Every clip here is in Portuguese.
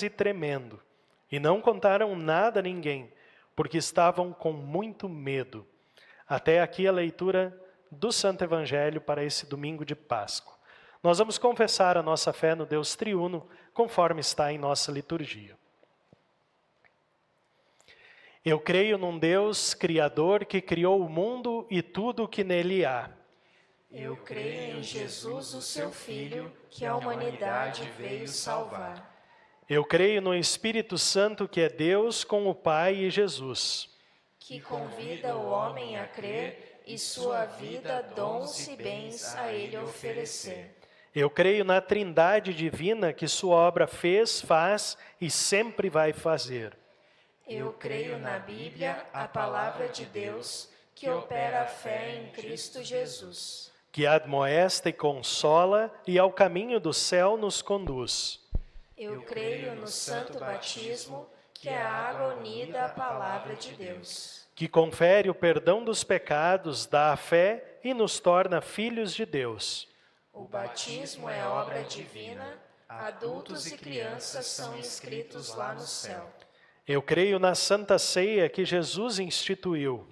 e tremendo, e não contaram nada a ninguém, porque estavam com muito medo. Até aqui a leitura do Santo Evangelho para esse domingo de Páscoa. Nós vamos confessar a nossa fé no Deus triuno, conforme está em nossa liturgia. Eu creio num Deus Criador que criou o mundo e tudo o que nele há. Eu creio em Jesus, o seu Filho, que a humanidade veio salvar. Eu creio no Espírito Santo, que é Deus com o Pai e Jesus, que convida o homem a crer e sua vida, dons e bens a ele oferecer. Eu creio na Trindade divina, que sua obra fez, faz e sempre vai fazer. Eu creio na Bíblia, a palavra de Deus, que opera a fé em Cristo Jesus, que admoesta e consola e ao caminho do céu nos conduz. Eu creio no santo batismo, que é a água unida à palavra de Deus, que confere o perdão dos pecados, dá a fé e nos torna filhos de Deus. O batismo é obra divina, adultos e crianças são inscritos lá no céu. Eu creio na Santa Ceia que Jesus instituiu.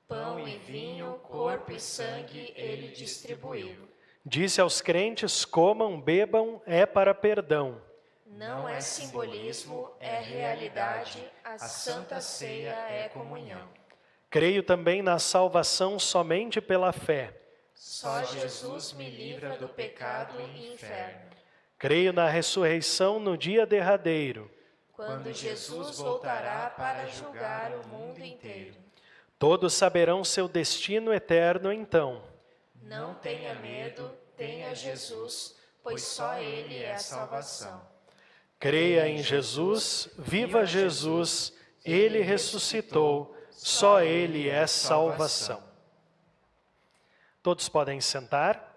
Pão e vinho, corpo e sangue ele distribuiu. Disse aos crentes: comam, bebam, é para perdão. Não é simbolismo, é realidade, a Santa Ceia é comunhão. Creio também na salvação somente pela fé. Só Jesus me livra do pecado e inferno. Creio na ressurreição no dia derradeiro. Quando Jesus voltará para julgar o mundo inteiro. Todos saberão seu destino eterno então. Não tenha medo, tenha Jesus, pois só Ele é a salvação. Creia em Jesus, viva Jesus, Ele ressuscitou, só Ele é salvação. Todos podem sentar.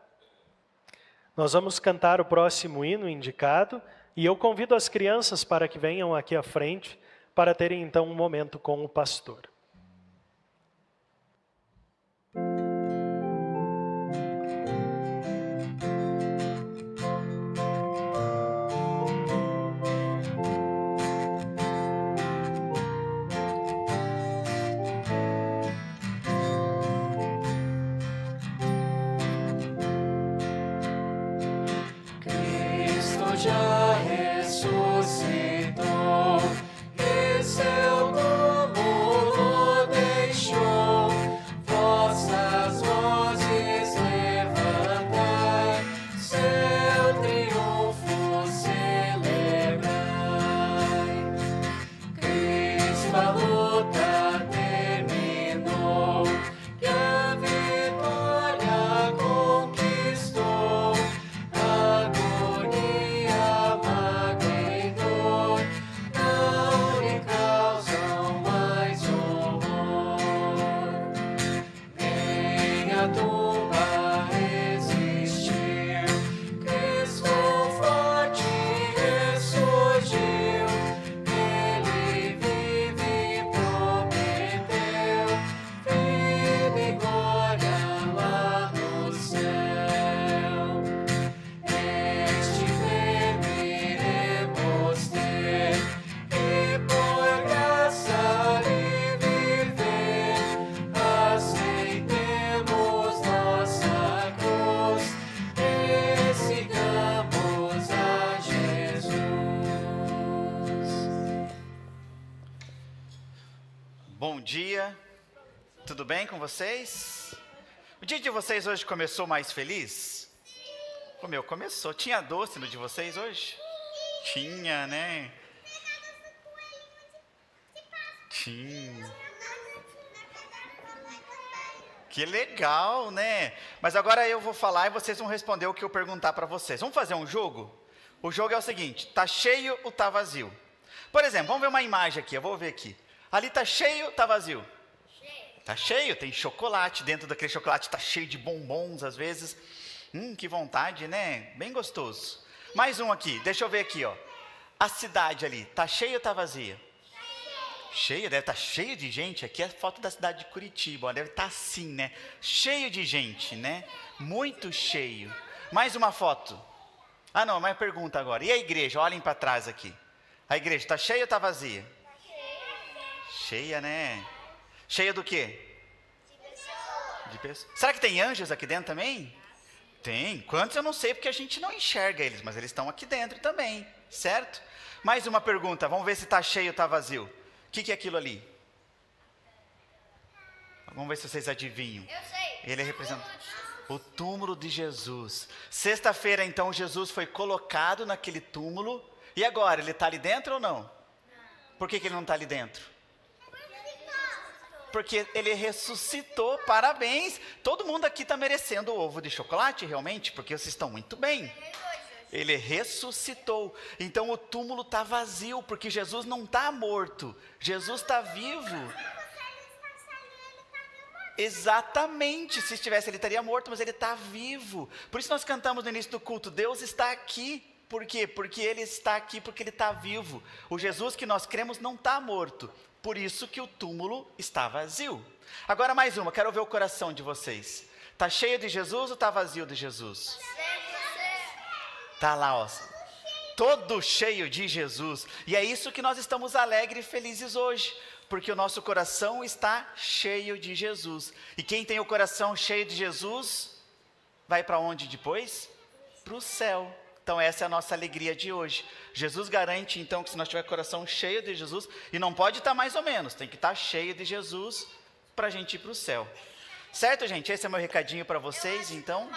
Nós vamos cantar o próximo hino indicado e eu convido as crianças para que venham aqui à frente para terem então um momento com o pastor. Já ressuscitou, e seu túmulo deixou. Vossas vozes levantai, seu triunfo celebrai. Cristo a luta terminou, e a vitória conquistou. Bom dia, tudo bem com vocês? O dia de vocês hoje começou mais feliz? O meu começou. Tinha doce no de vocês hoje? Tinha, né? Tinha. Que legal, né? Mas agora eu vou falar e vocês vão responder o que eu perguntar para vocês. Vamos fazer um jogo? O jogo é o seguinte: tá cheio ou tá vazio? Por exemplo, vamos ver uma imagem aqui, eu vou ver aqui. Ali tá cheio ou tá vazio? Cheio. Tá cheio, tem chocolate, dentro daquele chocolate tá cheio de bombons às vezes. Que vontade, né? Bem gostoso. Mais um aqui, deixa eu ver aqui, ó. A cidade ali, tá cheia ou tá vazia? Cheia, deve estar cheio de gente. Aqui é a foto da cidade de Curitiba, ó, deve estar assim, né? Cheio de gente, né? Muito cheio. Mais uma foto. Ah não, mais pergunta agora. E a igreja? Olhem para trás aqui. A igreja está cheia ou está vazia? Cheia, né? Cheia do quê? De pessoas. Será que tem anjos aqui dentro também? Tem. Quantos eu não sei porque a gente não enxerga eles, mas eles estão aqui dentro também, certo? Mais uma pergunta, vamos ver se está cheio ou está vazio. O que é aquilo ali? Vamos ver se vocês adivinham. Eu sei. Ele representa o túmulo de Jesus. Sexta-feira, então, Jesus foi colocado naquele túmulo. E agora, ele está ali dentro ou não? Por que ele não está ali dentro? Porque ele ressuscitou, parabéns. Todo mundo aqui está merecendo o ovo de chocolate, realmente, porque vocês estão muito bem. Ele ressuscitou. Então o túmulo está vazio, porque Jesus não está morto. Jesus está vivo. Exatamente, se estivesse ele estaria morto, mas ele está vivo. Por isso nós cantamos no início do culto, Deus está aqui. Por quê? Porque ele está aqui, porque ele está vivo. O Jesus que nós cremos não está morto. Por isso que o túmulo está vazio. Agora mais uma, quero ver o coração de vocês. Está cheio de Jesus ou está vazio de Jesus? Está lá, ó, todo cheio de Jesus. E é isso que nós estamos alegres e felizes hoje. Porque o nosso coração está cheio de Jesus. E quem tem o coração cheio de Jesus, vai para onde depois? Para o céu. Então essa é a nossa alegria de hoje. Jesus garante então que se nós tiver o coração cheio de Jesus, e não pode estar mais ou menos, tem que estar cheio de Jesus para a gente ir para o céu. Certo, gente? Esse é o meu recadinho para vocês, então.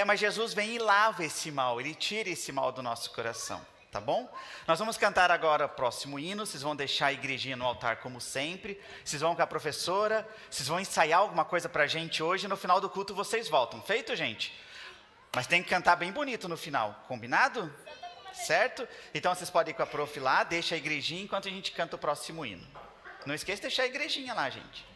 Mas Jesus vem e lava esse mal, ele tira esse mal do nosso coração. Tá bom? Nós vamos cantar agora o próximo hino, vocês vão deixar a igrejinha no altar como sempre, vocês vão com a professora, vocês vão ensaiar alguma coisa pra gente hoje, no final do culto vocês voltam, feito, gente? Mas tem que cantar bem bonito no final, combinado? Certo? Então vocês podem ir com a prof lá, deixa a igrejinha enquanto a gente canta o próximo hino. Não esqueça de deixar a igrejinha lá, gente.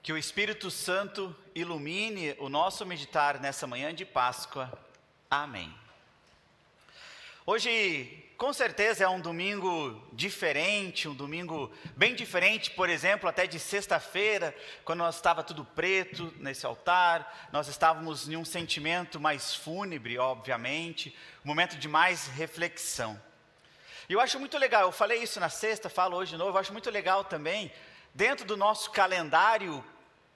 Que o Espírito Santo ilumine o nosso meditar nessa manhã de Páscoa. Amém. Hoje, com certeza, é um domingo diferente, um domingo bem diferente, por exemplo, até de sexta-feira, quando nós estava tudo preto nesse altar, nós estávamos em um sentimento mais fúnebre, obviamente, um momento de mais reflexão. E eu acho muito legal, eu falei isso na sexta, falo hoje de novo, eu acho muito legal também, dentro do nosso calendário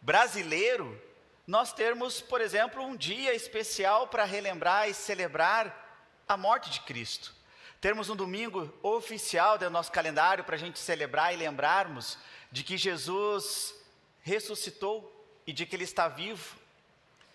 brasileiro, nós termos, por exemplo, um dia especial para relembrar e celebrar a morte de Cristo. Termos um domingo oficial do nosso calendário para a gente celebrar e lembrarmos de que Jesus ressuscitou e de que Ele está vivo.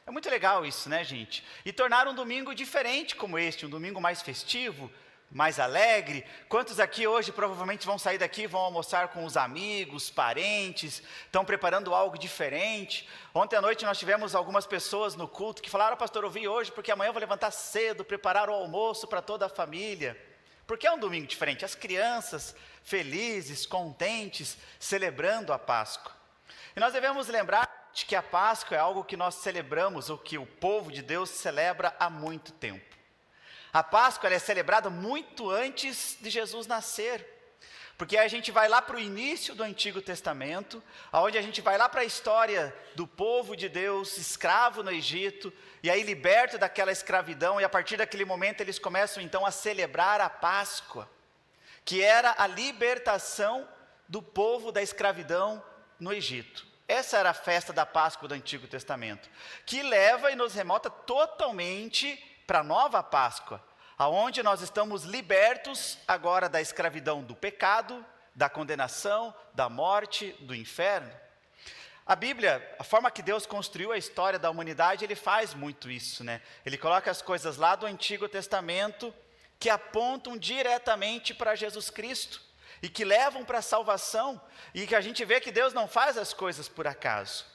É muito legal isso, né, gente? E tornar um domingo diferente como este, um domingo mais festivo, mais alegre. Quantos aqui hoje provavelmente vão sair daqui, vão almoçar com os amigos, parentes, estão preparando algo diferente? Ontem à noite nós tivemos algumas pessoas no culto que falaram: pastor, eu vim hoje porque amanhã eu vou levantar cedo, preparar o almoço para toda a família. Porque é um domingo diferente, as crianças felizes, contentes, celebrando a Páscoa. E nós devemos lembrar de que a Páscoa é algo que nós celebramos, ou que o povo de Deus celebra há muito tempo. A Páscoa ela é celebrada muito antes de Jesus nascer, porque a gente vai lá para o início do Antigo Testamento, onde a gente vai lá para a história do povo de Deus, escravo no Egito, e aí liberto daquela escravidão, e a partir daquele momento eles começam então a celebrar a Páscoa, que era a libertação do povo da escravidão no Egito. Essa era a festa da Páscoa do Antigo Testamento, que leva e nos remota totalmente para a nova Páscoa, aonde nós estamos libertos agora da escravidão do pecado, da condenação, da morte, do inferno. A Bíblia, a forma que Deus construiu a história da humanidade, ele faz muito isso, né? Ele coloca as coisas lá do Antigo Testamento que apontam diretamente para Jesus Cristo e que levam para a salvação, e que a gente vê que Deus não faz as coisas por acaso.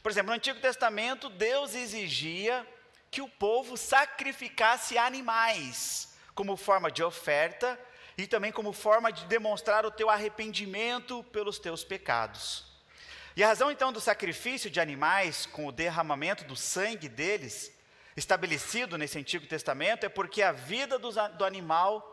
Por exemplo, no Antigo Testamento, Deus exigia que o povo sacrificasse animais como forma de oferta e também como forma de demonstrar o teu arrependimento pelos teus pecados. E a razão então do sacrifício de animais com o derramamento do sangue deles, estabelecido nesse Antigo Testamento, é porque a vida do animal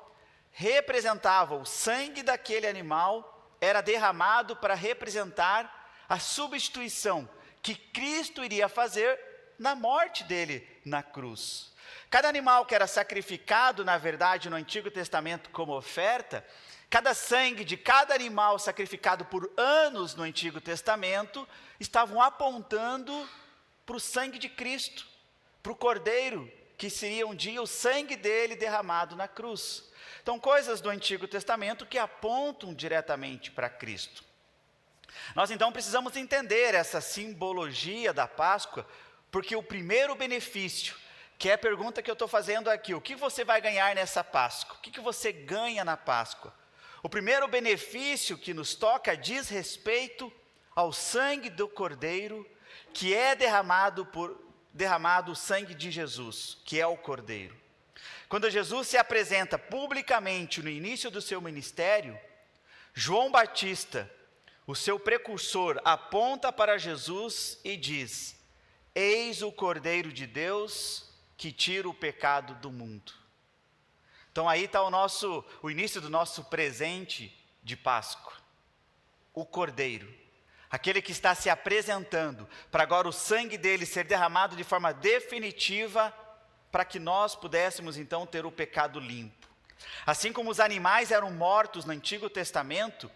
representava, o sangue daquele animal era derramado para representar a substituição que Cristo iria fazer na morte dele na cruz. Cada animal que era sacrificado, na verdade, no Antigo Testamento como oferta, cada sangue de cada animal sacrificado por anos no Antigo Testamento, estavam apontando para o sangue de Cristo, para o Cordeiro, que seria um dia o sangue dele derramado na cruz. Então, coisas do Antigo Testamento que apontam diretamente para Cristo. Nós então precisamos entender essa simbologia da Páscoa, porque o primeiro benefício, que é a pergunta que eu estou fazendo aqui, o que você vai ganhar nessa Páscoa? O que você ganha na Páscoa? O primeiro benefício que nos toca diz respeito ao sangue do Cordeiro, que é derramado o sangue de Jesus, que é o Cordeiro. Quando Jesus se apresenta publicamente no início do seu ministério, João Batista, o seu precursor, aponta para Jesus e diz: eis o Cordeiro de Deus que tira o pecado do mundo. Então aí está o início do nosso presente de Páscoa. O Cordeiro, aquele que está se apresentando para agora o sangue dele ser derramado de forma definitiva, para que nós pudéssemos então ter o pecado limpo. Assim como os animais eram mortos no Antigo Testamento,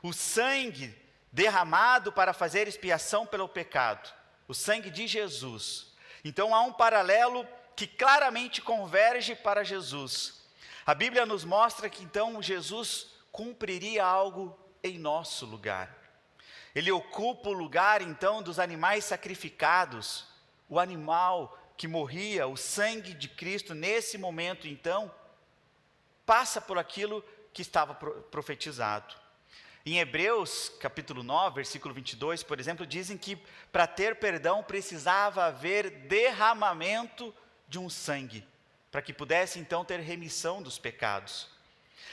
o sangue derramado para fazer expiação pelo pecado, o sangue de Jesus. Então há um paralelo que claramente converge para Jesus. A Bíblia nos mostra que então Jesus cumpriria algo em nosso lugar. Ele ocupa o lugar então dos animais sacrificados, o animal que morria, o sangue de Cristo nesse momento então, passa por aquilo que estava profetizado. Em Hebreus, capítulo 9, versículo 22, por exemplo, dizem que para ter perdão precisava haver derramamento de um sangue, para que pudesse então ter remissão dos pecados.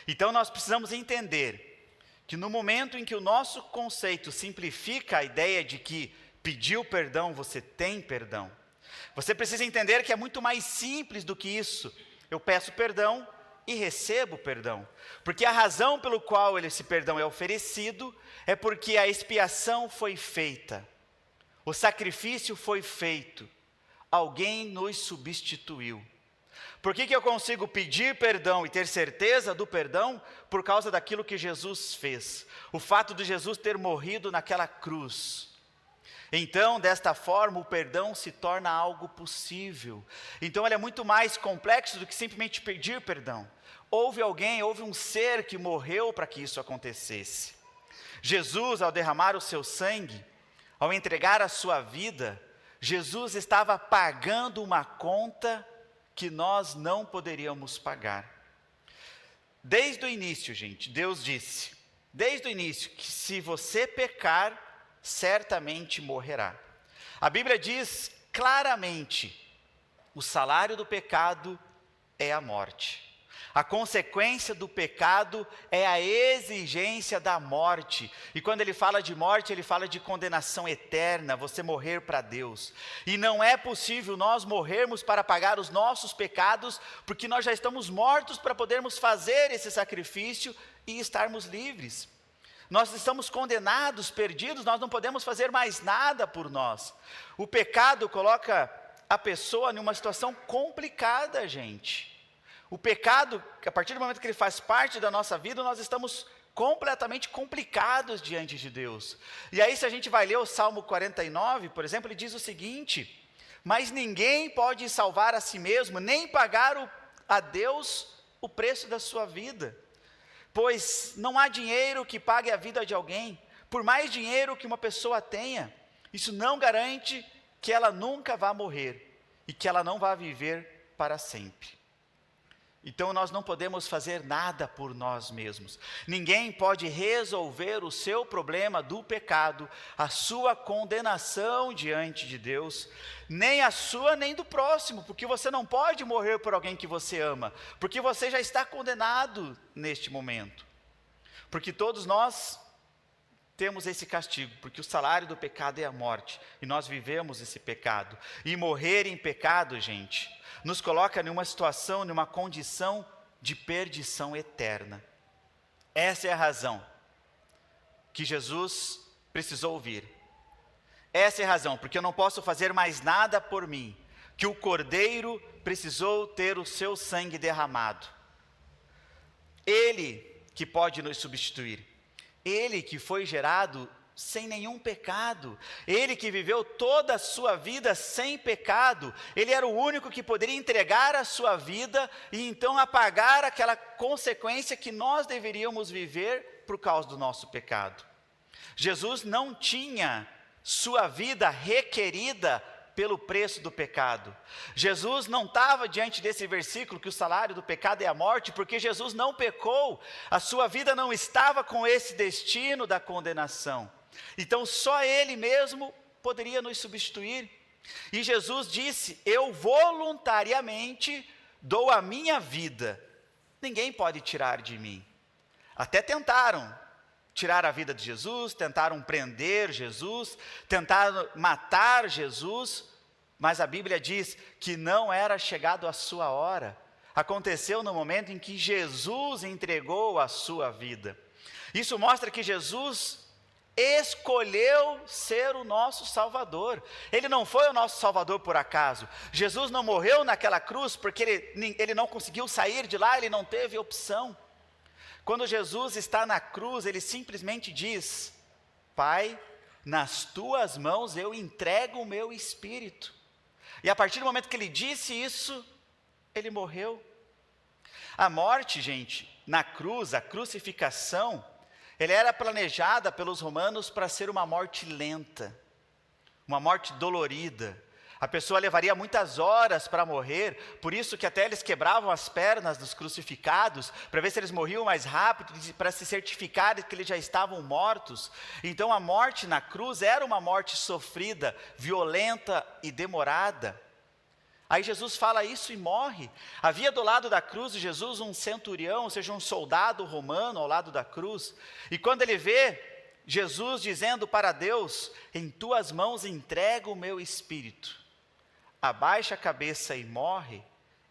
Então nós precisamos entender que no momento em que o nosso conceito simplifica a ideia de que pediu perdão, você tem perdão, você precisa entender que é muito mais simples do que isso. Eu peço perdão e recebo perdão, porque a razão pelo qual esse perdão é oferecido é porque a expiação foi feita, o sacrifício foi feito, alguém nos substituiu. Por que eu consigo pedir perdão e ter certeza do perdão? Por causa daquilo que Jesus fez, o fato de Jesus ter morrido naquela cruz. Então, desta forma, o perdão se torna algo possível. Então, ele é muito mais complexo do que simplesmente pedir perdão. Houve um ser que morreu para que isso acontecesse. Jesus, ao derramar o seu sangue, ao entregar a sua vida, Jesus estava pagando uma conta que nós não poderíamos pagar. Desde o início, gente, Deus disse, desde o início, que se você pecar, certamente morrerá. A Bíblia diz claramente, o salário do pecado é a morte. A consequência do pecado é a exigência da morte. E quando ele fala de morte, ele fala de condenação eterna, você morrer para Deus. E não é possível nós morrermos para pagar os nossos pecados, porque nós já estamos mortos para podermos fazer esse sacrifício e estarmos livres. Nós estamos condenados, perdidos, nós não podemos fazer mais nada por nós. O pecado coloca a pessoa em uma situação complicada, gente. O pecado, a partir do momento que ele faz parte da nossa vida, nós estamos completamente complicados diante de Deus. E aí, se a gente vai ler o Salmo 49, por exemplo, ele diz o seguinte: mas ninguém pode salvar a si mesmo, nem pagar a Deus o preço da sua vida. Pois não há dinheiro que pague a vida de alguém, por mais dinheiro que uma pessoa tenha, isso não garante que ela nunca vá morrer e que ela não vá viver para sempre. Então nós não podemos fazer nada por nós mesmos. Ninguém pode resolver o seu problema do pecado, a sua condenação diante de Deus, nem a sua nem do próximo, porque você não pode morrer por alguém que você ama, porque você já está condenado neste momento. Porque todos nós temos esse castigo, porque o salário do pecado é a morte, e nós vivemos esse pecado. E morrer em pecado, gente, nos coloca numa situação, numa condição de perdição eterna. Essa é a razão que Jesus precisou vir. Essa é a razão, porque eu não posso fazer mais nada por mim, que o Cordeiro precisou ter o seu sangue derramado. Ele que pode nos substituir. Ele que foi gerado sem nenhum pecado, ele que viveu toda a sua vida sem pecado, ele era o único que poderia entregar a sua vida e então apagar aquela consequência que nós deveríamos viver por causa do nosso pecado. Jesus não tinha sua vida requerida pelo preço do pecado. Jesus não estava diante desse versículo que o salário do pecado é a morte, porque Jesus não pecou, a sua vida não estava com esse destino da condenação. Então só Ele mesmo poderia nos substituir. E Jesus disse: eu voluntariamente dou a minha vida, ninguém pode tirar de mim. Até tentaram tirar a vida de Jesus, tentaram prender Jesus, tentaram matar Jesus, mas a Bíblia diz que não era chegado a sua hora. Aconteceu no momento em que Jesus entregou a sua vida. Isso mostra que Jesus escolheu ser o nosso Salvador. Ele não foi o nosso Salvador por acaso. Jesus não morreu naquela cruz porque ele não conseguiu sair de lá, ele não teve opção. Quando Jesus está na cruz, ele simplesmente diz: Pai, nas tuas mãos eu entrego o meu espírito. E a partir do momento que ele disse isso, ele morreu. A morte, gente, na cruz, a crucificação, ela era planejada pelos romanos para ser uma morte lenta, uma morte dolorida. A pessoa levaria muitas horas para morrer, por isso que até eles quebravam as pernas dos crucificados, para ver se eles morriam mais rápido, para se certificarem que eles já estavam mortos. Então a morte na cruz era uma morte sofrida, violenta e demorada. Aí Jesus fala isso e morre. Havia do lado da cruz de Jesus um centurião, ou seja, um soldado romano ao lado da cruz. E quando ele vê Jesus dizendo para Deus: em tuas mãos entrego o meu espírito, abaixa a cabeça e morre,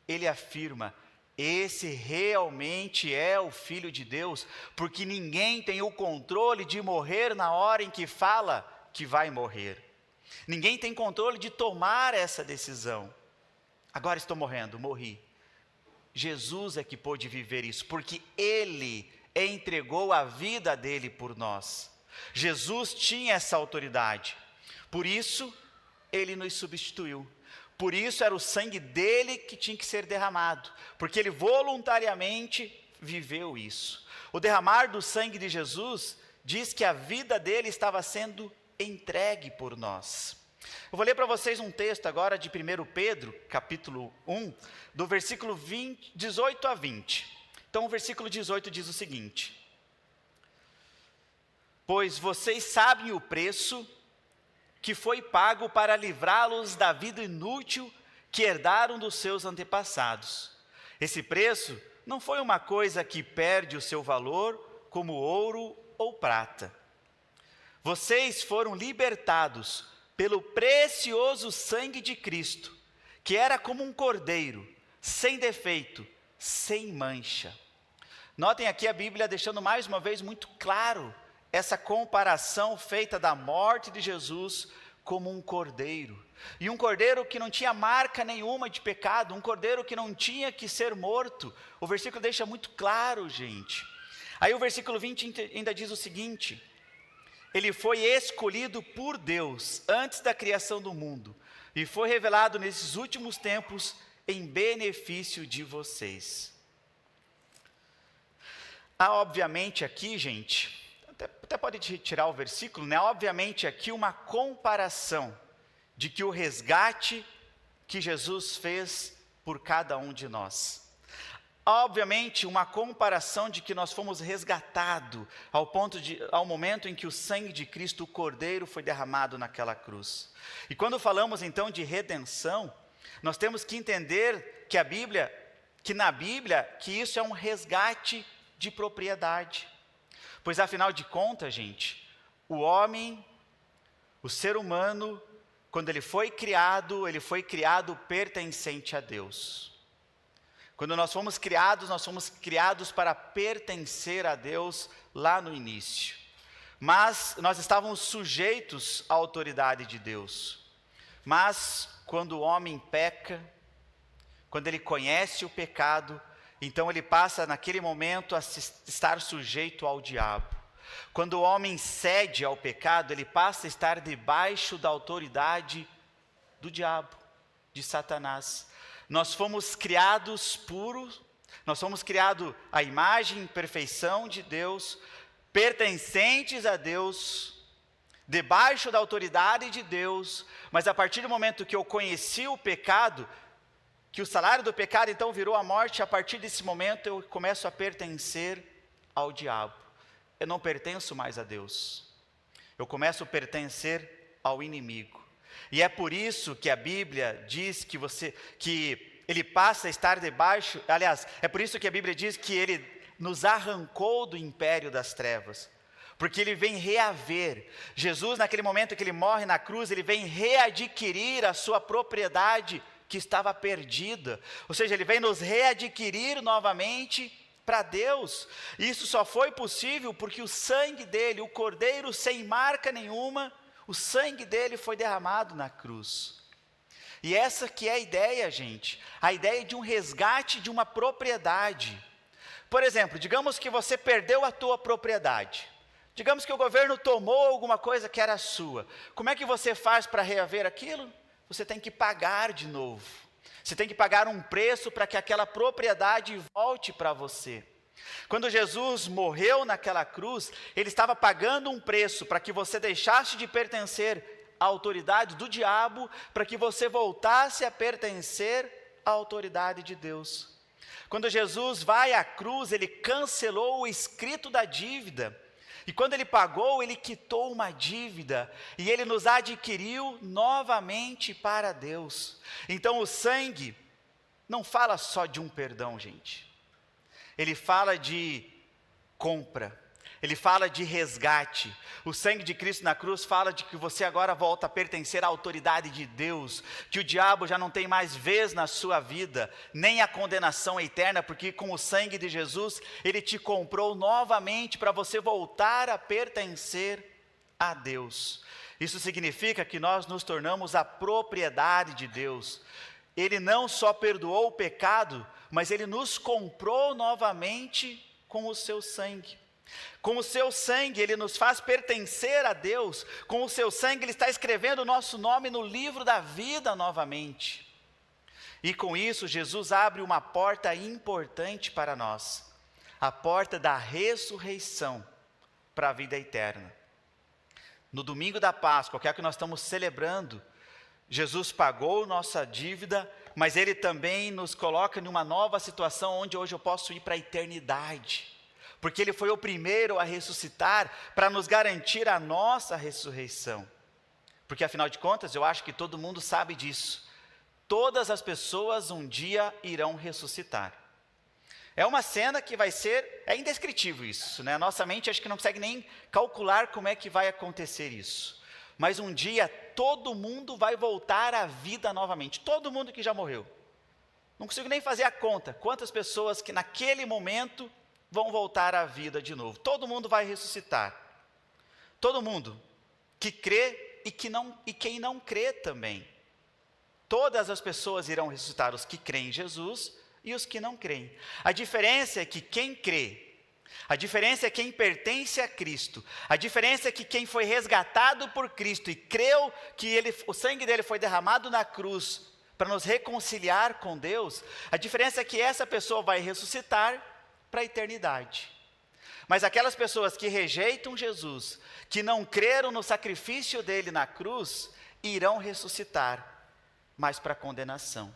ele afirma: esse realmente é o Filho de Deus, porque ninguém tem o controle de morrer na hora em que fala que vai morrer. Ninguém tem controle de tomar essa decisão. Agora estou morrendo, morri. Jesus é que pôde viver isso, porque Ele entregou a vida dele por nós. Jesus tinha essa autoridade, por isso Ele nos substituiu. Por isso era o sangue dele que tinha que ser derramado, porque ele voluntariamente viveu isso. O derramar do sangue de Jesus diz que a vida dele estava sendo entregue por nós. Eu vou ler para vocês um texto agora de 1 Pedro, capítulo 1, do versículo 18 a 20. Então o versículo 18 diz o seguinte: pois vocês sabem o preço que foi pago para livrá-los da vida inútil que herdaram dos seus antepassados. Esse preço não foi uma coisa que perde o seu valor, como ouro ou prata. Vocês foram libertados pelo precioso sangue de Cristo, que era como um cordeiro, sem defeito, sem mancha. Notem aqui a Bíblia deixando mais uma vez muito claro essa comparação feita da morte de Jesus como um cordeiro. E um cordeiro que não tinha marca nenhuma de pecado, um cordeiro que não tinha que ser morto. O versículo deixa muito claro, gente. Aí o versículo 20 ainda diz o seguinte: ele foi escolhido por Deus antes da criação do mundo e foi revelado nesses últimos tempos em benefício de vocês. Há obviamente aqui, gente, até pode tirar o versículo, né? Obviamente aqui uma comparação de que o resgate que Jesus fez por cada um de nós. Obviamente, uma comparação de que nós fomos resgatados ao momento em que o sangue de Cristo, o Cordeiro, foi derramado naquela cruz. E quando falamos então de redenção, nós temos que entender que na Bíblia, que isso é um resgate de propriedade. Pois afinal de contas, gente, o homem, o ser humano, quando ele foi criado pertencente a Deus. Quando nós fomos criados para pertencer a Deus lá no início. Mas nós estávamos sujeitos à autoridade de Deus. Mas quando o homem peca, quando ele conhece o pecado, então ele passa naquele momento a estar sujeito ao diabo. Quando o homem cede ao pecado, ele passa a estar debaixo da autoridade do diabo, de Satanás. Nós fomos criados puros, nós fomos criados à imagem e perfeição de Deus, pertencentes a Deus, debaixo da autoridade de Deus, mas a partir do momento que eu conheci o pecado, que o salário do pecado então virou a morte, a partir desse momento eu começo a pertencer ao diabo. Eu não pertenço mais a Deus, eu começo a pertencer ao inimigo. E é por isso que a Bíblia diz que ele passa a estar debaixo, aliás, é por isso que a Bíblia diz que ele nos arrancou do império das trevas, porque ele vem reaver. Jesus, naquele momento que ele morre na cruz, ele vem readquirir a sua propriedade que estava perdida, ou seja, ele vem nos readquirir novamente para Deus. Isso só foi possível porque o sangue dele, o Cordeiro sem marca nenhuma, o sangue dele foi derramado na cruz. E essa que é a ideia, gente, a ideia de um resgate de uma propriedade. Por exemplo, digamos que você perdeu a tua propriedade. Digamos que o governo tomou alguma coisa que era sua. Como é que você faz para reaver aquilo? Você tem que pagar de novo. Você tem que pagar um preço para que aquela propriedade volte para você. Quando Jesus morreu naquela cruz, ele estava pagando um preço para que você deixasse de pertencer à autoridade do diabo, para que você voltasse a pertencer à autoridade de Deus. Quando Jesus vai à cruz, ele cancelou o escrito da dívida. E quando ele pagou, ele quitou uma dívida e ele nos adquiriu novamente para Deus. Então o sangue não fala só de um perdão, gente. Ele fala de compra, ele fala de resgate. O sangue de Cristo na cruz fala de que você agora volta a pertencer à autoridade de Deus, que o diabo já não tem mais vez na sua vida, nem a condenação eterna, porque com o sangue de Jesus, ele te comprou novamente para você voltar a pertencer a Deus. Isso significa que nós nos tornamos a propriedade de Deus. Ele não só perdoou o pecado, mas ele nos comprou novamente com o seu sangue. Com o seu sangue, ele nos faz pertencer a Deus. Com o seu sangue, ele está escrevendo o nosso nome no livro da vida novamente. E com isso, Jesus abre uma porta importante para nós. A porta da ressurreição para a vida eterna. No domingo da Páscoa, que é o que nós estamos celebrando, Jesus pagou nossa dívida, mas Ele também nos coloca em uma nova situação onde hoje eu posso ir para a eternidade. Porque Ele foi o primeiro a ressuscitar para nos garantir a nossa ressurreição. Porque afinal de contas, eu acho que todo mundo sabe disso. Todas as pessoas um dia irão ressuscitar. É uma cena que vai ser, é indescritível isso, né? Nossa mente acho que não consegue nem calcular como é que vai acontecer isso. Mas um dia todo mundo vai voltar à vida novamente, todo mundo que já morreu. Não consigo nem fazer a conta, quantas pessoas que naquele momento vão voltar à vida de novo. Todo mundo vai ressuscitar. Todo mundo que crê e quem não crê também. Todas as pessoas irão ressuscitar, os que creem em Jesus e os que não creem. A diferença é que quem crê, a diferença é quem pertence a Cristo, a diferença é que quem foi resgatado por Cristo e creu que o sangue dele foi derramado na cruz para nos reconciliar com Deus, a diferença é que essa pessoa vai ressuscitar para a eternidade. Mas aquelas pessoas que rejeitam Jesus, que não creram no sacrifício dele na cruz, irão ressuscitar, mas para a condenação.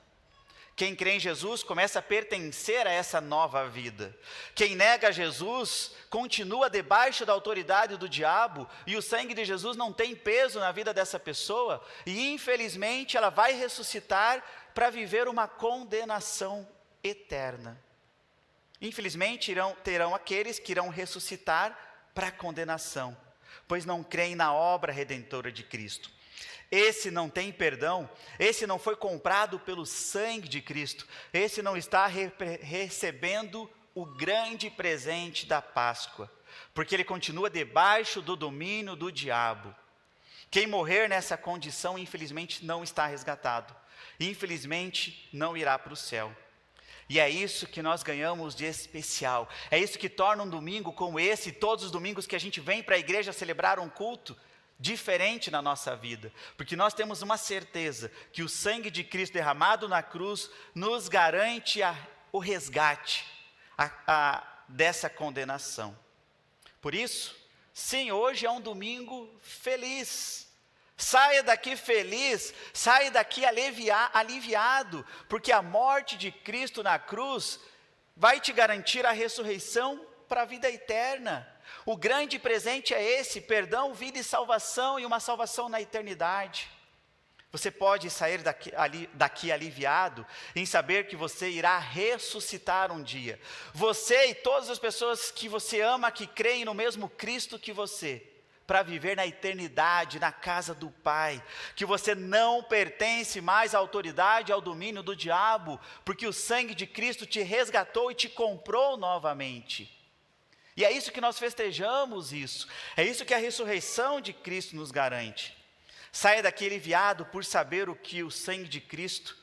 Quem crê em Jesus começa a pertencer a essa nova vida. Quem nega Jesus continua debaixo da autoridade do diabo e o sangue de Jesus não tem peso na vida dessa pessoa e infelizmente ela vai ressuscitar para viver uma condenação eterna. Infelizmente terão aqueles que irão ressuscitar para a condenação, pois não creem na obra redentora de Cristo. Esse não tem perdão, esse não foi comprado pelo sangue de Cristo, esse não está recebendo o grande presente da Páscoa, porque ele continua debaixo do domínio do diabo. Quem morrer nessa condição, infelizmente, não está resgatado, infelizmente, não irá para o céu. E é isso que nós ganhamos de especial, é isso que torna um domingo como esse, todos os domingos que a gente vem para a igreja celebrar um culto, diferente na nossa vida, porque nós temos uma certeza que o sangue de Cristo derramado na cruz nos garante o resgate dessa condenação. Por isso, sim, hoje é um domingo feliz. Saia daqui feliz, saia daqui aliviado, porque a morte de Cristo na cruz vai te garantir a ressurreição para a vida eterna. O grande presente é esse, perdão, vida e salvação, e uma salvação na eternidade. Você pode sair daqui aliviado, em saber que você irá ressuscitar um dia. Você e todas as pessoas que você ama, que creem no mesmo Cristo que você, para viver na eternidade, na casa do Pai. Que você não pertence mais à autoridade, ao domínio do diabo, porque o sangue de Cristo te resgatou e te comprou novamente. E é isso que nós festejamos isso. É isso que a ressurreição de Cristo nos garante. Saia daqui aliviado por saber o que o sangue de Cristo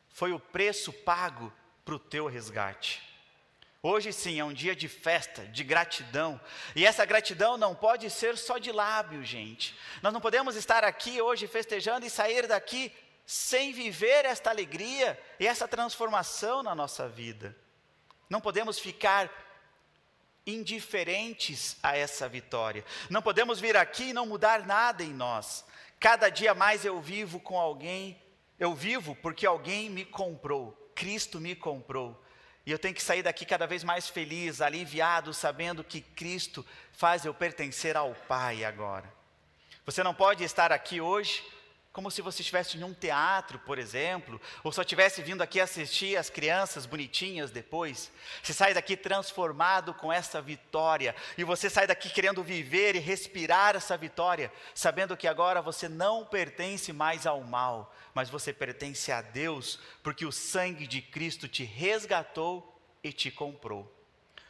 foi o preço pago para o teu resgate. Hoje sim é um dia de festa, de gratidão. E essa gratidão não pode ser só de lábio, gente. Nós não podemos estar aqui hoje festejando e sair daqui sem viver esta alegria e essa transformação na nossa vida. Não podemos ficar indiferentes a essa vitória. Não podemos vir aqui e não mudar nada em nós. Cada dia mais eu vivo com alguém, eu vivo porque alguém me comprou, Cristo me comprou. E eu tenho que sair daqui cada vez mais feliz, aliviado, sabendo que Cristo faz eu pertencer ao Pai agora. Você não pode estar aqui hoje como se você estivesse em um teatro, por exemplo, ou só estivesse vindo aqui assistir as crianças bonitinhas depois. Você sai daqui transformado com essa vitória, e você sai daqui querendo viver e respirar essa vitória, sabendo que agora você não pertence mais ao mal, mas você pertence a Deus, porque o sangue de Cristo te resgatou e te comprou.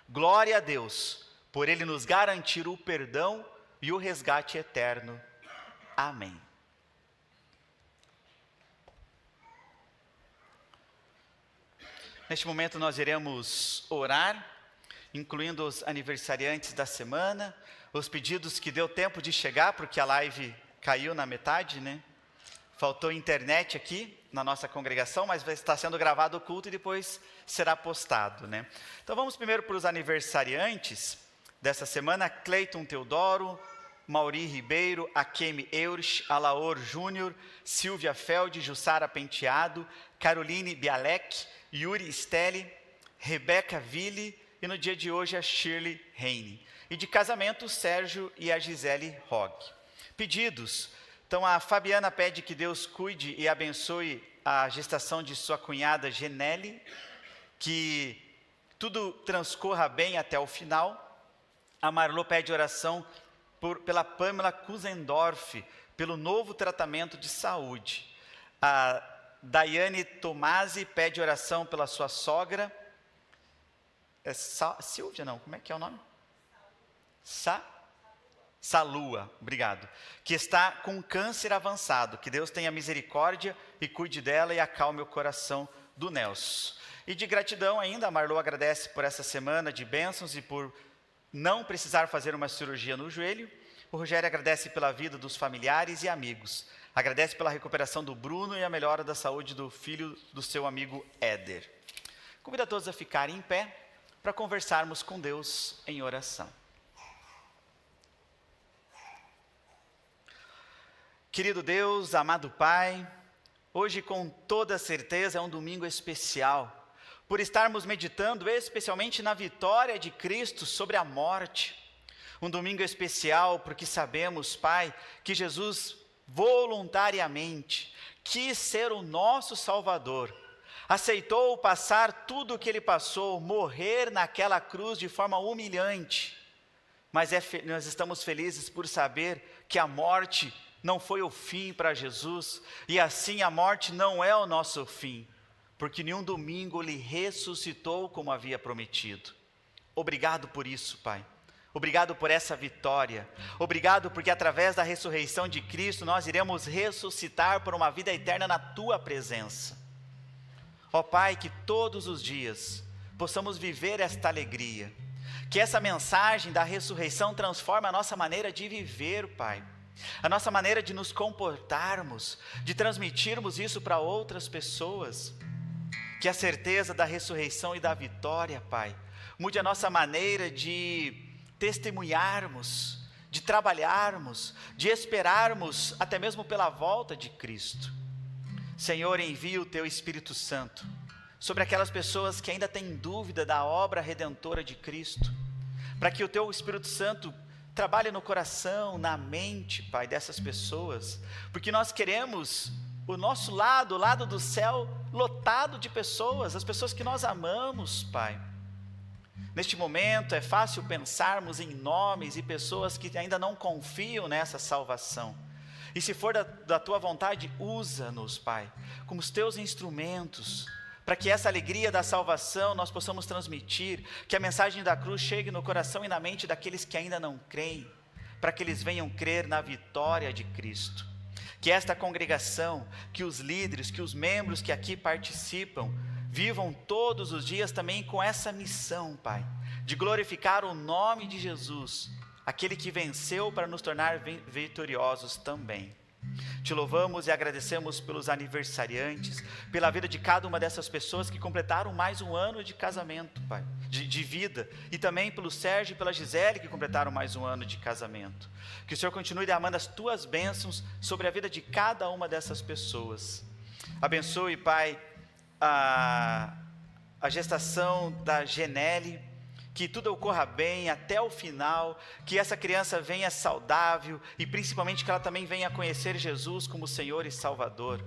Glória a Deus, por Ele nos garantir o perdão e o resgate eterno. Amém. Neste momento nós iremos orar, incluindo os aniversariantes da semana, os pedidos que deu tempo de chegar, porque a live caiu na metade, né? Faltou internet aqui na nossa congregação, mas está sendo gravado o culto e depois será postado, né? Então vamos primeiro para os aniversariantes dessa semana: Cleiton Teodoro, Mauri Ribeiro, Akemi Eurich, Alaor Júnior, Silvia Feld, Jussara Penteado, Caroline Bialek, Yuri Stelle, Rebeca Ville e no dia de hoje a Shirley Reine. E de casamento, o Sérgio e a Gisele Hogg. Pedidos. Então a Fabiana pede que Deus cuide e abençoe a gestação de sua cunhada Genele, que tudo transcorra bem até o final. A Marlô pede oração pela Pamela Kuzendorf, pelo novo tratamento de saúde. A Daiane Tomasi pede oração pela sua sogra. Silvia, não, como é que é o nome? Salua, obrigado. Que está com câncer avançado. Que Deus tenha misericórdia e cuide dela e acalme o coração do Nelson. E de gratidão ainda, a Marlô agradece por essa semana de bênçãos e por não precisar fazer uma cirurgia no joelho. O Rogério agradece pela vida dos familiares e amigos. Agradece pela recuperação do Bruno e a melhora da saúde do filho do seu amigo Éder. Convido a todos a ficarem em pé para conversarmos com Deus em oração. Querido Deus, amado Pai, hoje com toda certeza é um domingo especial, por estarmos meditando especialmente na vitória de Cristo sobre a morte. Um domingo especial porque sabemos, Pai, que Jesus voluntariamente quis ser o nosso Salvador. Aceitou passar tudo o que Ele passou, morrer naquela cruz de forma humilhante. Mas nós estamos felizes por saber que a morte não foi o fim para Jesus, e assim a morte não é o nosso fim, porque em um domingo Ele ressuscitou como havia prometido. Obrigado por isso, Pai. Obrigado por essa vitória. Obrigado porque através da ressurreição de Cristo nós iremos ressuscitar por uma vida eterna na Tua presença. Ó Pai, que todos os dias possamos viver esta alegria, que essa mensagem da ressurreição transforme a nossa maneira de viver, Pai. A nossa maneira de nos comportarmos, de transmitirmos isso para outras pessoas. Que a certeza da ressurreição e da vitória, Pai, mude a nossa maneira de testemunharmos, de trabalharmos, de esperarmos até mesmo pela volta de Cristo. Senhor, envia o Teu Espírito Santo sobre aquelas pessoas que ainda têm dúvida da obra redentora de Cristo, para que o Teu Espírito Santo trabalhe no coração, na mente, Pai, dessas pessoas, porque nós queremos o nosso lado, o lado do céu, lotado de pessoas, as pessoas que nós amamos, Pai. Neste momento é fácil pensarmos em nomes e pessoas que ainda não confiam nessa salvação, e se for da Tua vontade, usa-nos, Pai, como os Teus instrumentos, para que essa alegria da salvação nós possamos transmitir, que a mensagem da cruz chegue no coração e na mente daqueles que ainda não creem, para que eles venham crer na vitória de Cristo. Que esta congregação, que os líderes, que os membros que aqui participam, vivam todos os dias também com essa missão, Pai, de glorificar o nome de Jesus, aquele que venceu para nos tornar vitoriosos também. Te louvamos e agradecemos pelos aniversariantes, pela vida de cada uma dessas pessoas que completaram mais um ano de casamento, Pai, de vida, e também pelo Sérgio e pela Gisele que completaram mais um ano de casamento. Que o Senhor continue derramando as Tuas bênçãos sobre a vida de cada uma dessas pessoas. Abençoe, Pai, a gestação da Genele, que tudo ocorra bem até o final, que essa criança venha saudável e principalmente que ela também venha conhecer Jesus como Senhor e Salvador.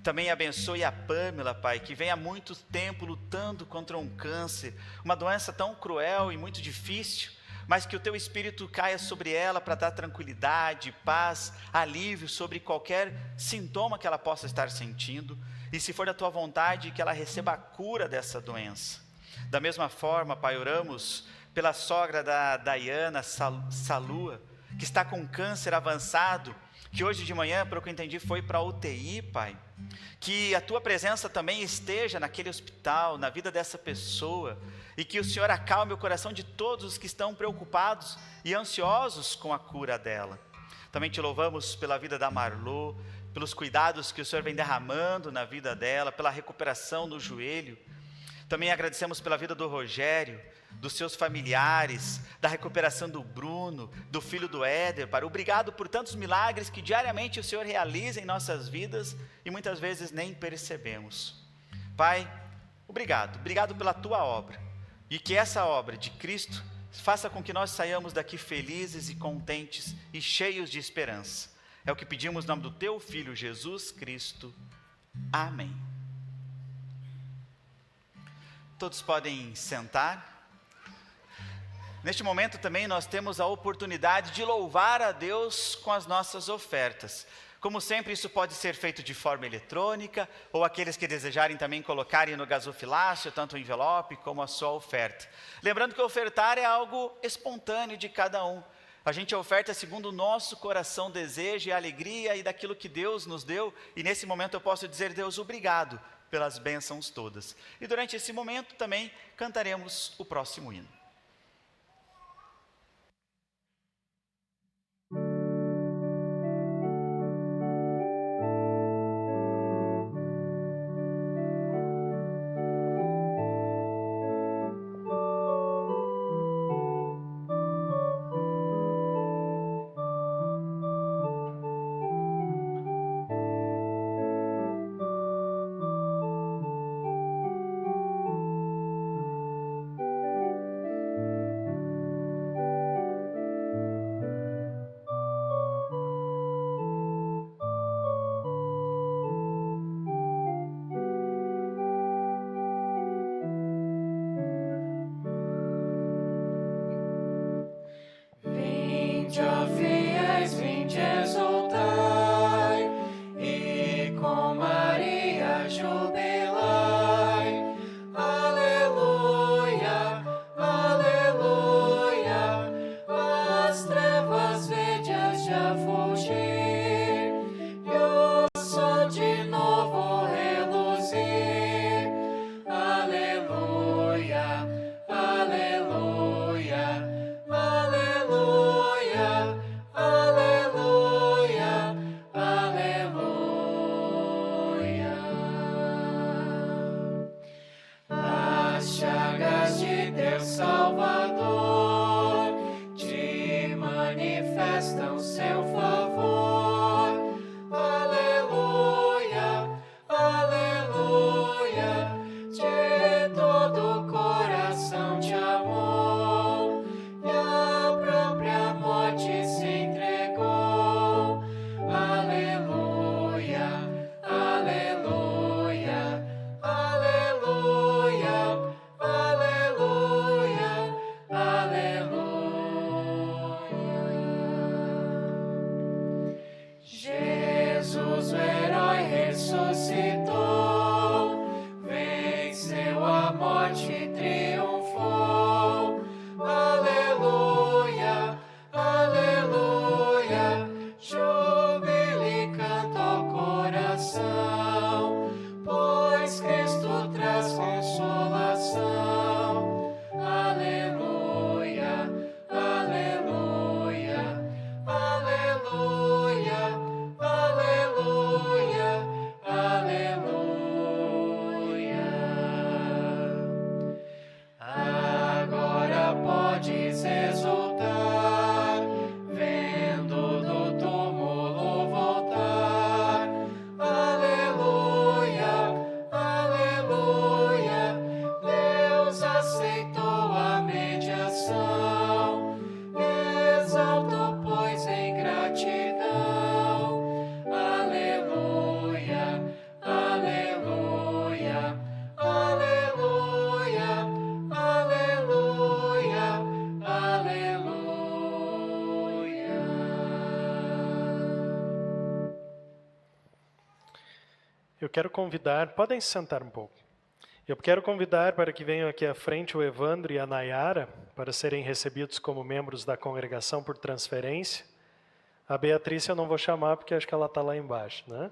Também abençoe a Pamela, Pai, que vem há muito tempo lutando contra um câncer, uma doença tão cruel e muito difícil, mas que o Teu Espírito caia sobre ela para dar tranquilidade, paz, alívio sobre qualquer sintoma que ela possa estar sentindo, e se for da Tua vontade, que ela receba a cura dessa doença. Da mesma forma, Pai, oramos pela sogra da Daiana Salua, que está com câncer avançado, que hoje de manhã, pelo que eu entendi, foi para a UTI, Pai. Que a Tua presença também esteja naquele hospital, na vida dessa pessoa, e que o Senhor acalme o coração de todos os que estão preocupados e ansiosos com a cura dela. Também Te louvamos pela vida da Marlô, pelos cuidados que o Senhor vem derramando na vida dela, pela recuperação do joelho. Também agradecemos pela vida do Rogério, dos seus familiares, da recuperação do Bruno, do filho do Éder. Pai, obrigado por tantos milagres que diariamente o Senhor realiza em nossas vidas e muitas vezes nem percebemos. Pai, obrigado pela tua obra, e que essa obra de Cristo faça com que nós saiamos daqui felizes e contentes e cheios de esperança. É o que pedimos no nome do teu Filho Jesus Cristo. Amém. Todos podem sentar. Neste momento também nós temos a oportunidade de louvar a Deus com as nossas ofertas. Como sempre, isso pode ser feito de forma eletrônica, ou aqueles que desejarem também colocarem no gasofilácio, tanto o envelope como a sua oferta. Lembrando que ofertar é algo espontâneo de cada um. A gente oferta segundo o nosso coração deseja e alegria e daquilo que Deus nos deu. E nesse momento eu posso dizer, Deus, obrigado pelas bênçãos todas. E durante esse momento também cantaremos o próximo hino. Eu quero convidar, podem se sentar um pouco. Eu quero convidar para que venham aqui à frente o Evandro e a Nayara, para serem recebidos como membros da congregação por transferência. A Beatriz eu não vou chamar, porque acho que ela está lá embaixo, né?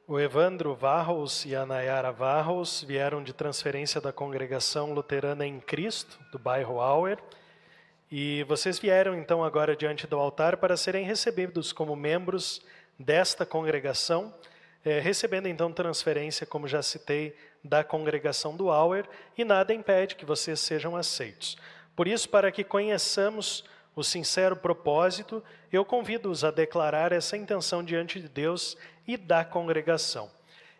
O Evandro Varros e a Nayara Varros vieram de transferência da congregação luterana em Cristo, do bairro Auer. E vocês vieram então agora diante do altar para serem recebidos como membros desta congregação, recebendo então transferência, como já citei, da congregação do Auer, e nada impede que vocês sejam aceitos. Por isso, para que conheçamos o sincero propósito, eu convido-os a declarar essa intenção diante de Deus e da congregação.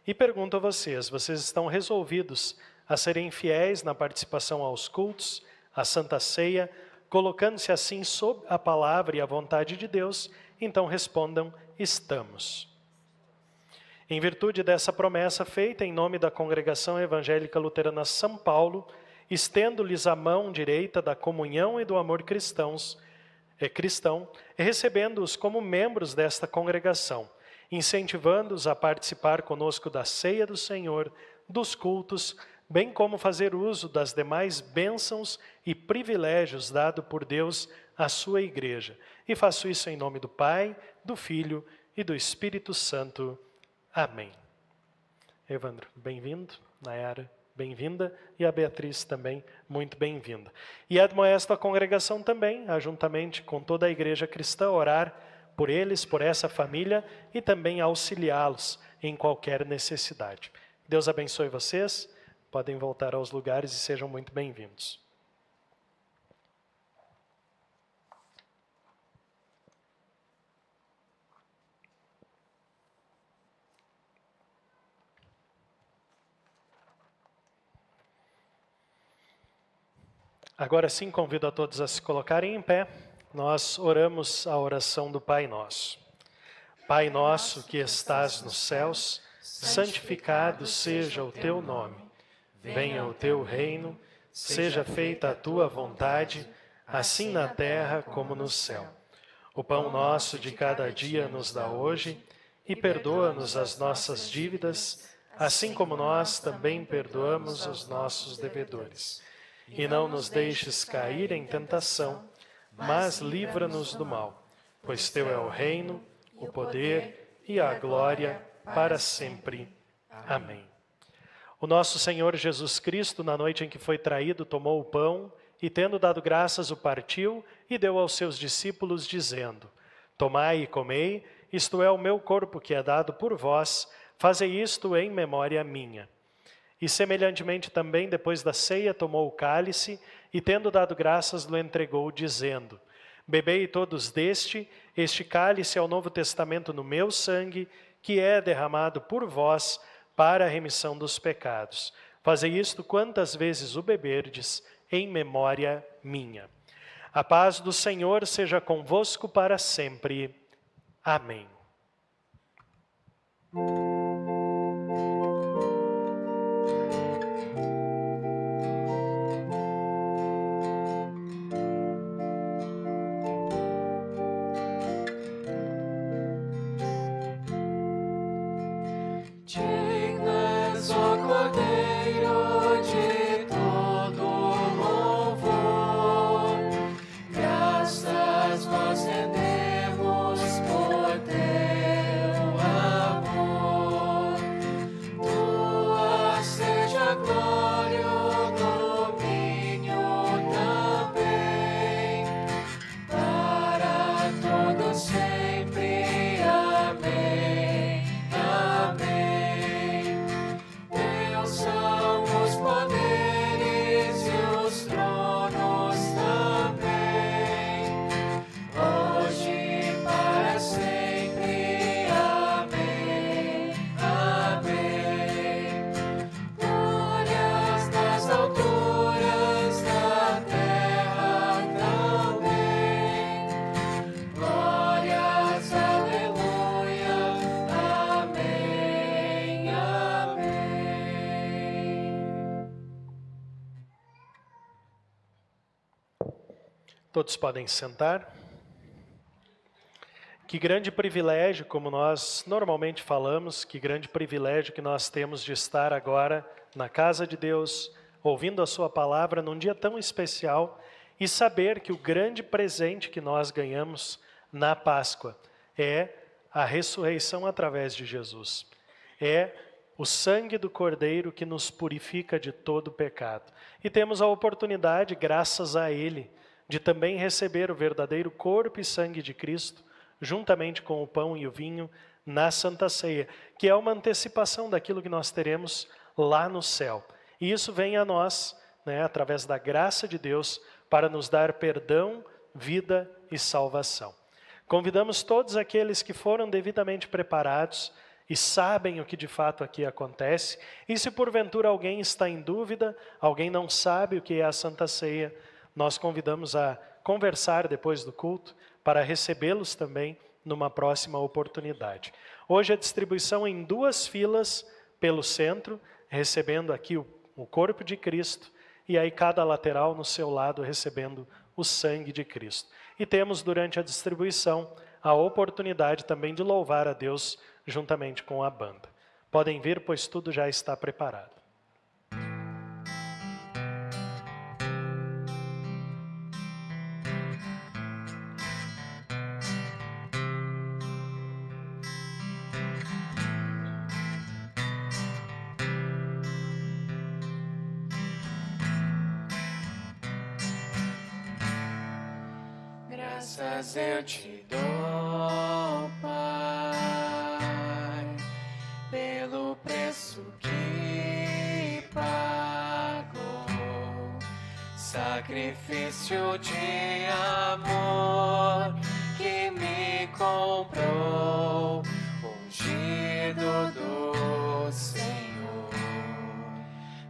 E pergunto a vocês estão resolvidos a serem fiéis na participação aos cultos, à Santa Ceia, colocando-se assim sob a palavra e a vontade de Deus? Então respondam: estamos. Em virtude dessa promessa feita em nome da Congregação Evangélica Luterana São Paulo, estendo-lhes a mão direita da comunhão e do amor cristão, recebendo-os como membros desta congregação, incentivando-os a participar conosco da ceia do Senhor, dos cultos, bem como fazer uso das demais bênçãos e privilégios dados por Deus à sua igreja. E faço isso em nome do Pai, do Filho e do Espírito Santo. Amém. Evandro, bem-vindo. Nayara, bem-vinda. E a Beatriz também, muito bem-vinda. E admoesto a congregação também, juntamente com toda a igreja cristã, orar por eles, por essa família e também auxiliá-los em qualquer necessidade. Deus abençoe vocês. Podem voltar aos lugares e sejam muito bem-vindos. Agora sim, convido a todos a se colocarem em pé. Nós oramos a oração do Pai Nosso. Pai nosso que estás nos céus, santificado seja o teu nome. Venha o teu reino, seja feita a tua vontade, assim na terra como no céu. O pão nosso de cada dia nos dá hoje, e perdoa-nos as nossas dívidas, assim como nós também perdoamos os nossos devedores. E não nos deixes cair em tentação, mas livra-nos do mal, pois teu é o reino, o poder e a glória para sempre. Amém. O nosso Senhor Jesus Cristo, na noite em que foi traído, tomou o pão e, tendo dado graças, o partiu e deu aos seus discípulos, dizendo: tomai e comei, isto é o meu corpo que é dado por vós, fazei isto em memória minha. E semelhantemente também, depois da ceia, tomou o cálice e, tendo dado graças, lhe entregou, dizendo: bebei todos deste, este cálice é o Novo Testamento no meu sangue, que é derramado por vós para a remissão dos pecados. Fazei isto quantas vezes o beberdes, em memória minha. A paz do Senhor seja convosco para sempre. Amém. Todos podem sentar. Que grande privilégio, como nós normalmente falamos, que grande privilégio que nós temos de estar agora na casa de Deus, ouvindo a sua palavra num dia tão especial e saber que o grande presente que nós ganhamos na Páscoa é a ressurreição através de Jesus. É o sangue do Cordeiro que nos purifica de todo pecado. E temos a oportunidade, graças a Ele, de também receber o verdadeiro corpo e sangue de Cristo, juntamente com o pão e o vinho, na Santa Ceia, que é uma antecipação daquilo que nós teremos lá no céu. E isso vem a nós, através da graça de Deus, para nos dar perdão, vida e salvação. Convidamos todos aqueles que foram devidamente preparados e sabem o que de fato aqui acontece, e se porventura alguém está em dúvida, alguém não sabe o que é a Santa Ceia, nós convidamos a conversar depois do culto, para recebê-los também numa próxima oportunidade. Hoje a distribuição em 2 filas pelo centro, recebendo aqui o corpo de Cristo, e aí cada lateral no seu lado recebendo o sangue de Cristo. E temos durante a distribuição a oportunidade também de louvar a Deus juntamente com a banda. Podem vir, pois tudo já está preparado. Graças eu te dou, Pai, pelo preço que pagou, sacrifício de amor que me comprou, ungido do Senhor,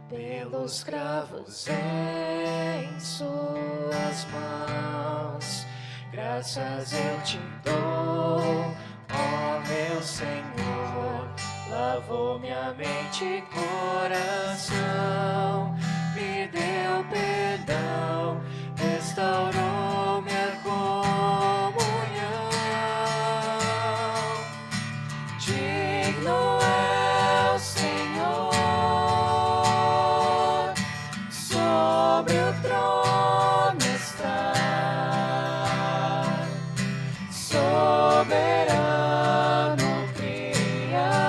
pelos cravos em suas mãos. Graças eu te dou, ó meu Senhor, lavou minha mente e coração, me deu perdão, restaurou minha comunhão. Digno é o Senhor, sobre o trono está. Soberano Criador,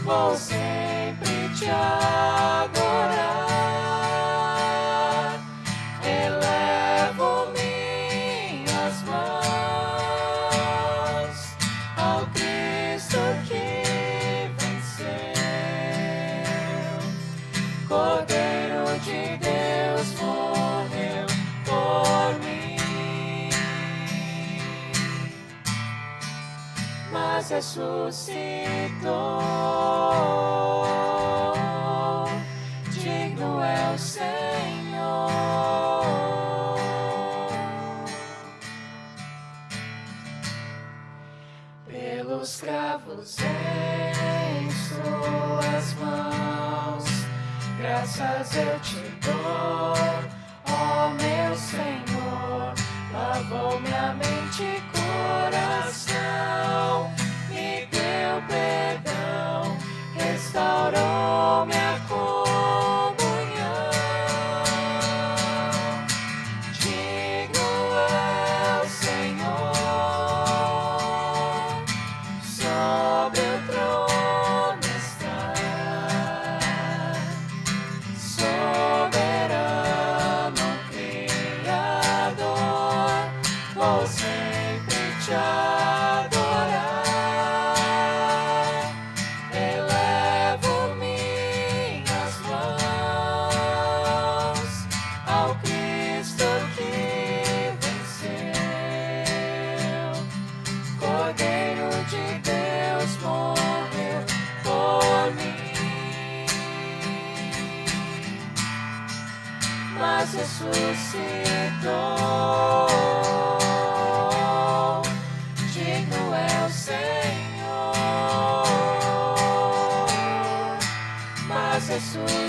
vou sempre te adorar. Elevo minhas mãos ao Cristo que venceu. Cordeiro de Deus morreu por mim, mas ressuscitou. Digno é o Senhor. Pelos cravos em suas mãos, graças eu te dou, ó meu Senhor, lavou minha mente e coração, me deu perdão, restaurou minha comunhão. Digno é o Senhor, sobre o trono está. Soberano Criador, vou sempre te adorar. Elevo minhas mãos ao Cristo que venceu. Cordeiro de Deus morreu por mim, mas ressuscitou. Digno é o Senhor, mas ressuscitou.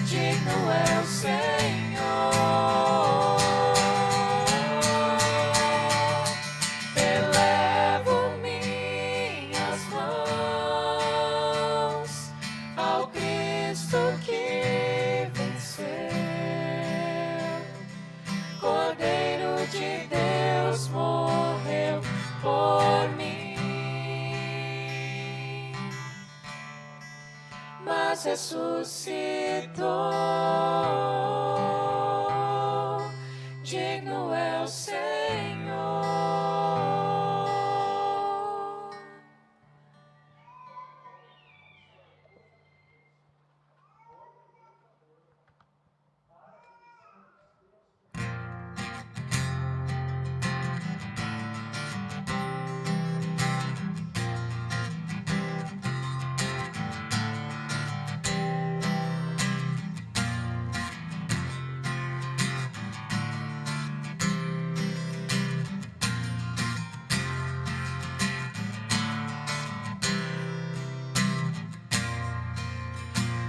Digno é o Senhor. Elevo minhas mãos ao Cristo que venceu. Cordeiro de Deus morreu por mim, ressuscitou, digno é o Senhor.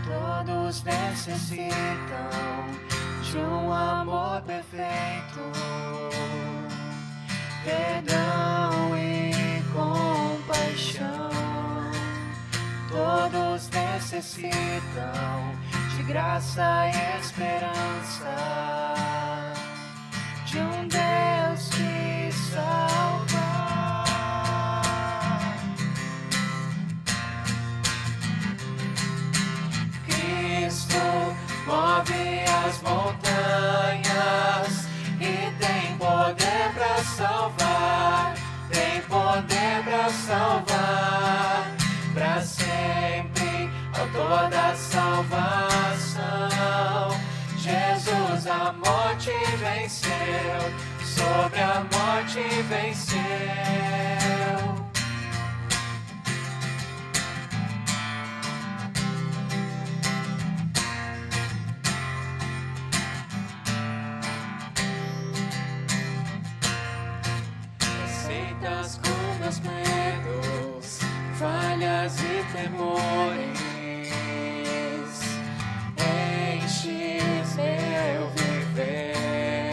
Todos necessitam de um amor perfeito, perdão e compaixão. Todos necessitam de graça e esperança, de um Deus que salva. Cristo move as montanhas e tem poder para salvar, tem poder para salvar, para sempre, autor da salvação. Jesus a morte venceu, sobre a morte venceu. Receitas com meus medos, falhas e temores, enches meu viver,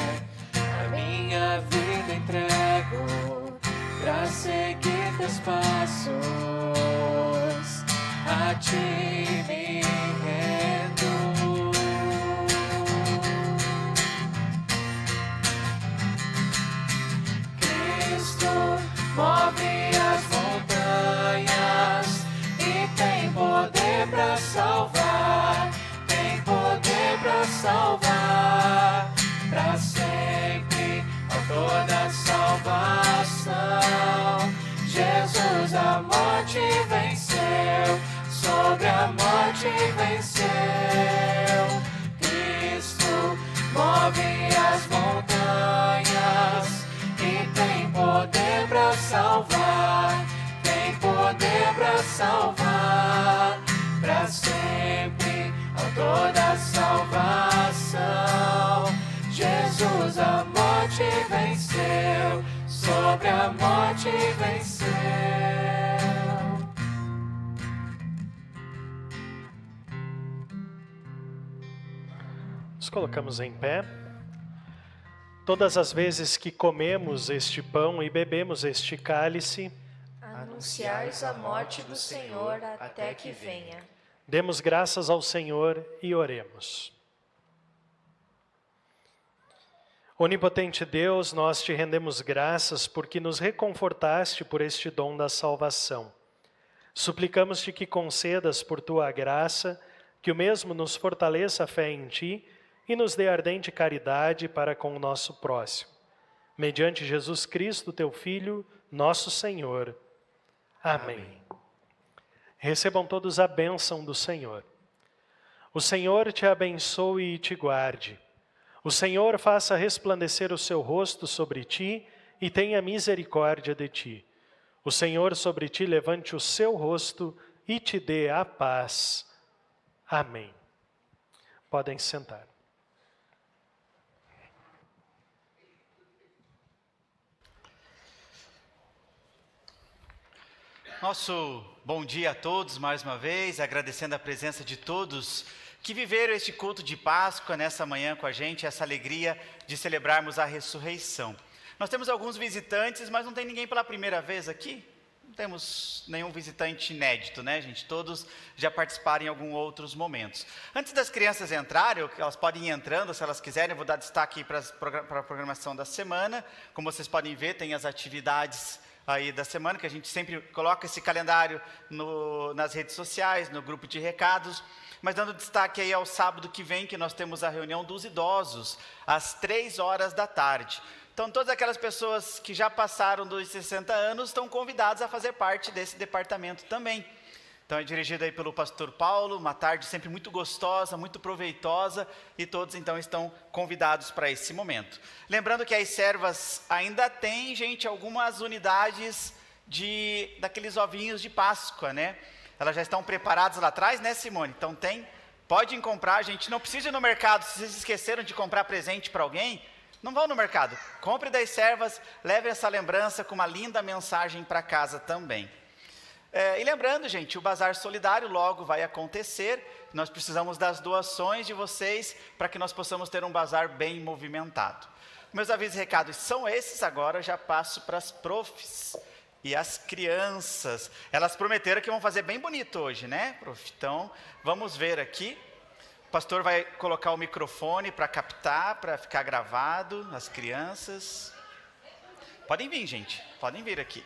a minha vida entrego pra seguir teus passos, a ti me rendo. Move as montanhas e tem poder para salvar, tem poder para salvar, para sempre, autor da salvação. Jesus a morte venceu, sobre a morte venceu. Cristo move as montanhas e tem poder para salvar, tem poder para salvar, para sempre, autor da salvação. Jesus a morte venceu, sobre a morte venceu. Nos colocamos em pé. Todas as vezes que comemos este pão e bebemos este cálice, Anunciais a morte do Senhor até que venha. demos graças ao Senhor e oremos. Onipotente Deus, nós te rendemos graças porque nos reconfortaste por este dom da salvação. Suplicamos-te que concedas por tua graça que o mesmo nos fortaleça a fé em ti e nos dê ardente caridade para com o nosso próximo. Mediante Jesus Cristo, teu Filho, nosso Senhor. Amém. Recebam todos a bênção do Senhor. O Senhor te abençoe e te guarde. O Senhor faça resplandecer o seu rosto sobre ti e tenha misericórdia de ti. O Senhor sobre ti levante o seu rosto e te dê a paz. Amém. Podem sentar. Nosso bom dia a todos mais uma vez, agradecendo a presença de todos que viveram este culto de Páscoa nessa manhã com a gente, essa alegria de celebrarmos a ressurreição. Nós temos alguns visitantes, mas não tem ninguém pela primeira vez aqui? Não temos nenhum visitante inédito, né, gente? Todos já participaram em alguns outros momentos. Antes das crianças entrarem, elas podem ir entrando, se elas quiserem, eu vou dar destaque para a programação da semana. Como vocês podem ver, tem as atividades aí da semana, que a gente sempre coloca esse calendário nas redes sociais, no grupo de recados, mas dando destaque aí ao sábado que vem, que nós temos a reunião dos idosos, às 15h. Então, todas aquelas pessoas que já passaram dos 60 anos estão convidadas a fazer parte desse departamento também. Então, é dirigido aí pelo pastor Paulo, uma tarde sempre muito gostosa, muito proveitosa, e todos, então, estão convidados para esse momento. Lembrando que as servas ainda têm, gente, algumas unidades daqueles ovinhos de Páscoa, né? Elas já estão preparadas lá atrás, né, Simone? Então, podem comprar, gente, não precisa ir no mercado. Se vocês esqueceram de comprar presente para alguém, não vão no mercado. Compre das servas, leve essa lembrança com uma linda mensagem para casa também. E lembrando, gente, o Bazar Solidário logo vai acontecer. Nós precisamos das doações de vocês para que nós possamos ter um bazar bem movimentado. Meus avisos e recados são esses. Agora eu já passo para as profs e as crianças. Elas prometeram que vão fazer bem bonito hoje, né, prof? Então, vamos ver aqui. O pastor vai colocar o microfone para captar, para ficar gravado, as crianças. Podem vir, gente. Podem vir aqui.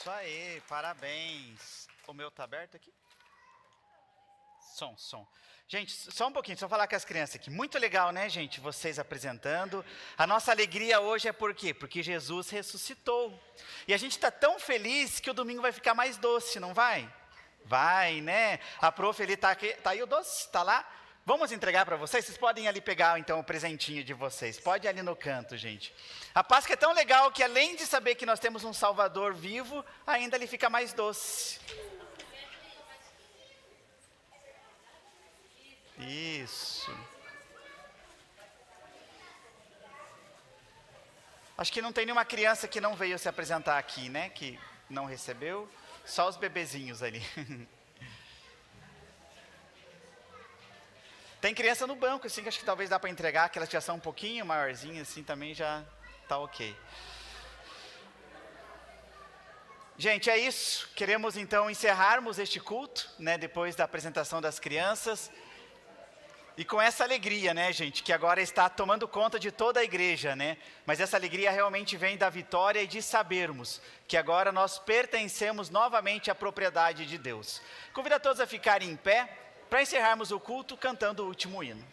Isso aí, parabéns. O meu tá aberto aqui? Som. Gente, só um pouquinho, só falar com as crianças aqui. Muito legal, né, gente, vocês apresentando. A nossa alegria hoje é por quê? Porque Jesus ressuscitou. E a gente está tão feliz que o domingo vai ficar mais doce, não vai? Vai, né? A prof, ele tá aqui, tá aí o doce, tá lá? Vamos entregar para vocês? Vocês podem ali pegar, então, o presentinho de vocês. Pode ir ali no canto, gente. A Páscoa é tão legal que, além de saber que nós temos um Salvador vivo, ainda ele fica mais doce. Isso. Acho que não tem nenhuma criança que não veio se apresentar aqui, né? Que não recebeu. Só os bebezinhos ali. Tem criança no banco, assim, que acho que talvez dá para entregar, que elas já são um pouquinho maiorzinhas, assim, também já tá ok. Gente, é isso. Queremos, então, encerrarmos este culto, né? Depois da apresentação das crianças. E com essa alegria, né, gente, que agora está tomando conta de toda a igreja, né? Mas essa alegria realmente vem da vitória e de sabermos que agora nós pertencemos novamente à propriedade de Deus. Convido a todos a ficarem em pé para encerrarmos o culto cantando o último hino.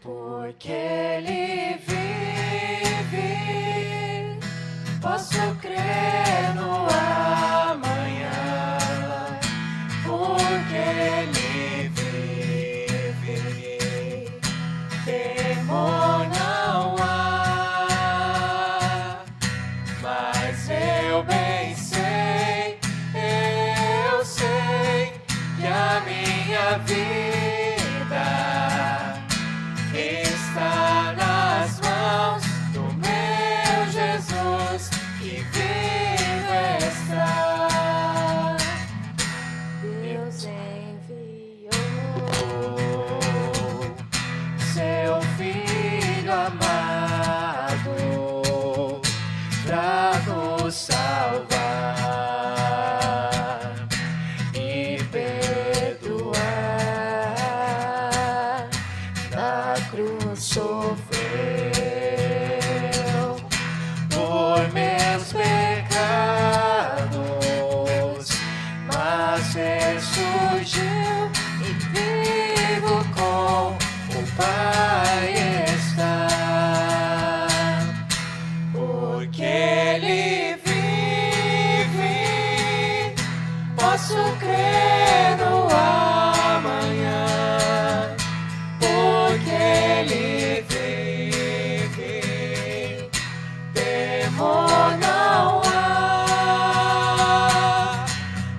Porque Ele vive, posso crer no amanhã. Porque Ele vive, temor não há. Mas eu bem sei que a minha vida está nas mãos do meu Jesus, que vivo está. Deus enviou seu Filho amado pra nos salvar e perdoar. Na cruz sofreu por meus pecados, mas ressurgiu e vivo com o Pai está. Porque Ele vive, posso crer no amanhã. Porque Ele vive, temor não há.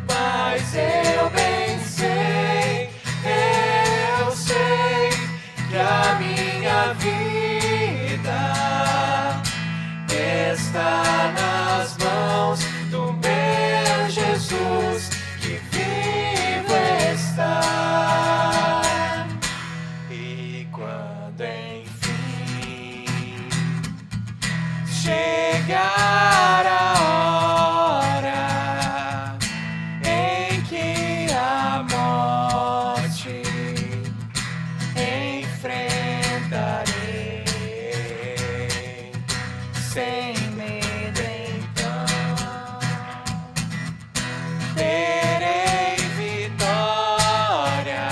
Mas eu bem sei que a minha vida está nas mãos do meu Jesus, que vivo está. E quando enfim chegar a hora em que a morte enfrentarei, sem medo então terei vitória,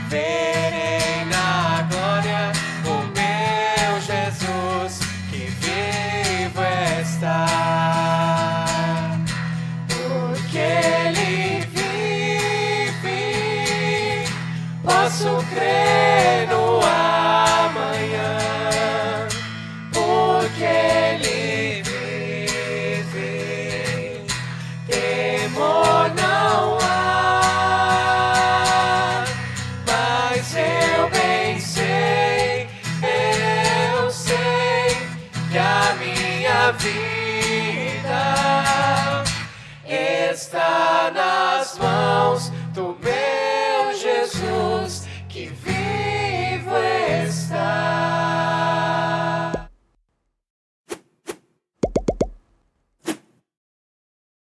verei na glória o meu Jesus, que vivo está. Porque Ele vive, posso crer no amanhã. Porque Ele vive, temor não há. Mas eu bem sei que a minha vida está